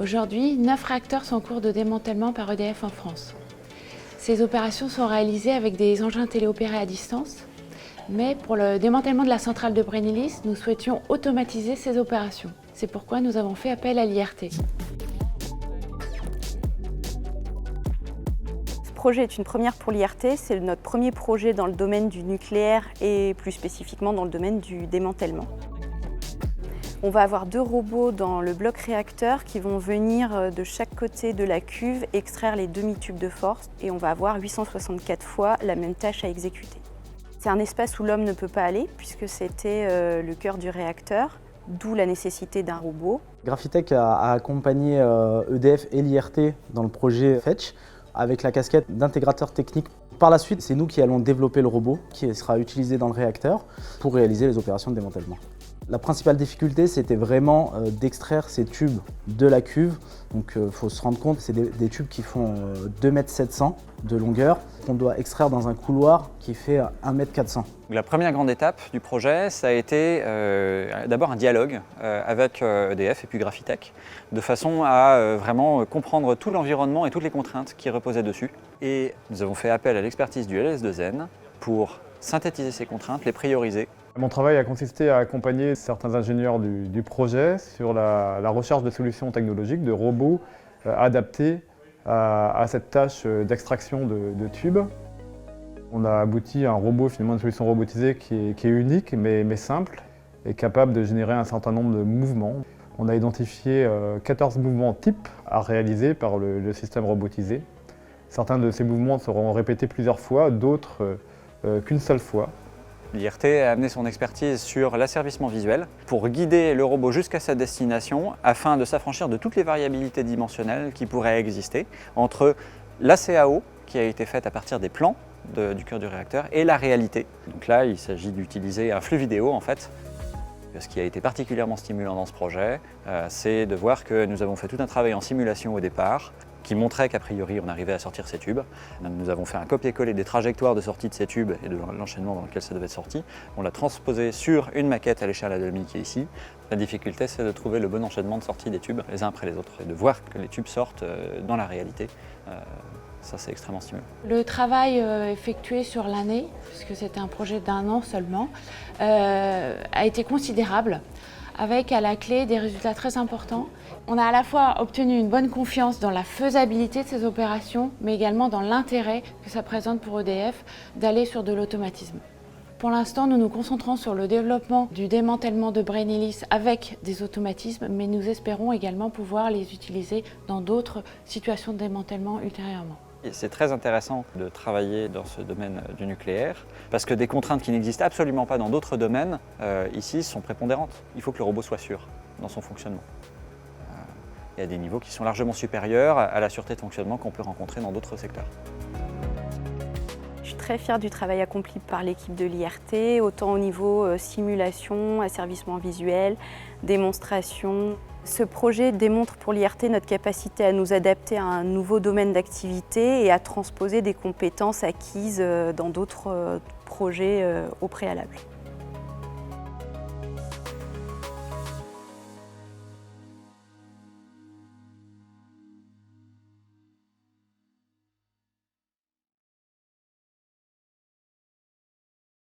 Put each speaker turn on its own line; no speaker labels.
Aujourd'hui, 9 réacteurs sont en cours de démantèlement par EDF en France. Ces opérations sont réalisées avec des engins téléopérés à distance, mais pour le démantèlement de la centrale de Brennilis, nous souhaitions automatiser ces opérations. C'est pourquoi nous avons fait appel à l'IRT.
Ce projet est une première pour l'IRT, c'est notre premier projet dans le domaine du nucléaire et plus spécifiquement dans le domaine du démantèlement. On va avoir 2 robots dans le bloc réacteur qui vont venir de chaque côté de la cuve extraire les demi-tubes de force et on va avoir 864 fois la même tâche à exécuter. C'est un espace où l'homme ne peut pas aller puisque c'était le cœur du réacteur, d'où la nécessité d'un robot.
Graphitech a accompagné EDF et l'IRT dans le projet Fetch avec la casquette d'intégrateur technique. Par la suite, c'est nous qui allons développer le robot qui sera utilisé dans le réacteur pour réaliser les opérations de démantèlement. La principale difficulté, c'était vraiment d'extraire ces tubes de la cuve. Donc il faut se rendre compte, c'est des tubes qui font 2,7 m de longueur, qu'on doit extraire dans un couloir qui fait 1,4 m.
La première grande étape du projet, ça a été d'abord un dialogue avec EDF et puis Graphitech, de façon à vraiment comprendre tout l'environnement et toutes les contraintes qui reposaient dessus. Et nous avons fait appel à l'expertise du LS2N pour synthétiser ces contraintes, les prioriser.
Mon travail a consisté à accompagner certains ingénieurs du projet sur la recherche de solutions technologiques, de robots adaptés à cette tâche d'extraction de tubes. On a abouti à un robot, finalement une solution robotisée qui est unique mais simple et capable de générer un certain nombre de mouvements. On a identifié 14 mouvements types à réaliser par le système robotisé. Certains de ces mouvements seront répétés plusieurs fois, d'autres qu'une seule fois.
L'IRT a amené son expertise sur l'asservissement visuel pour guider le robot jusqu'à sa destination afin de s'affranchir de toutes les variabilités dimensionnelles qui pourraient exister entre la CAO qui a été faite à partir des plans du cœur du réacteur et la réalité. Donc là, il s'agit d'utiliser un flux vidéo en fait. Ce qui a été particulièrement stimulant dans ce projet, c'est de voir que nous avons fait tout un travail en simulation au départ qui montrait qu'a priori on arrivait à sortir ces tubes. Nous avons fait un copier-coller des trajectoires de sortie de ces tubes et de l'enchaînement dans lequel ça devait être sorti. On l'a transposé sur une maquette à l'échelle à demi qui est ici. La difficulté, c'est de trouver le bon enchaînement de sortie des tubes les uns après les autres et de voir que les tubes sortent dans la réalité. Ça, c'est extrêmement stimulant.
Le travail effectué sur l'année, puisque c'était un projet d'1 an seulement, a été considérable, avec à la clé des résultats très importants. On a à la fois obtenu une bonne confiance dans la faisabilité de ces opérations, mais également dans l'intérêt que ça présente pour EDF d'aller sur de l'automatisme. Pour l'instant, nous nous concentrons sur le développement du démantèlement de Brennilis avec des automatismes, mais nous espérons également pouvoir les utiliser dans d'autres situations de démantèlement ultérieurement.
C'est très intéressant de travailler dans ce domaine du nucléaire parce que des contraintes qui n'existent absolument pas dans d'autres domaines, ici, sont prépondérantes. Il faut que le robot soit sûr dans son fonctionnement. Il y a des niveaux qui sont largement supérieurs à la sûreté de fonctionnement qu'on peut rencontrer dans d'autres secteurs.
Je suis très fière du travail accompli par l'équipe de l'IRT, autant au niveau simulation, asservissement visuel, démonstration. Ce projet démontre pour l'IRT notre capacité à nous adapter à un nouveau domaine d'activité et à transposer des compétences acquises dans d'autres projets au préalable.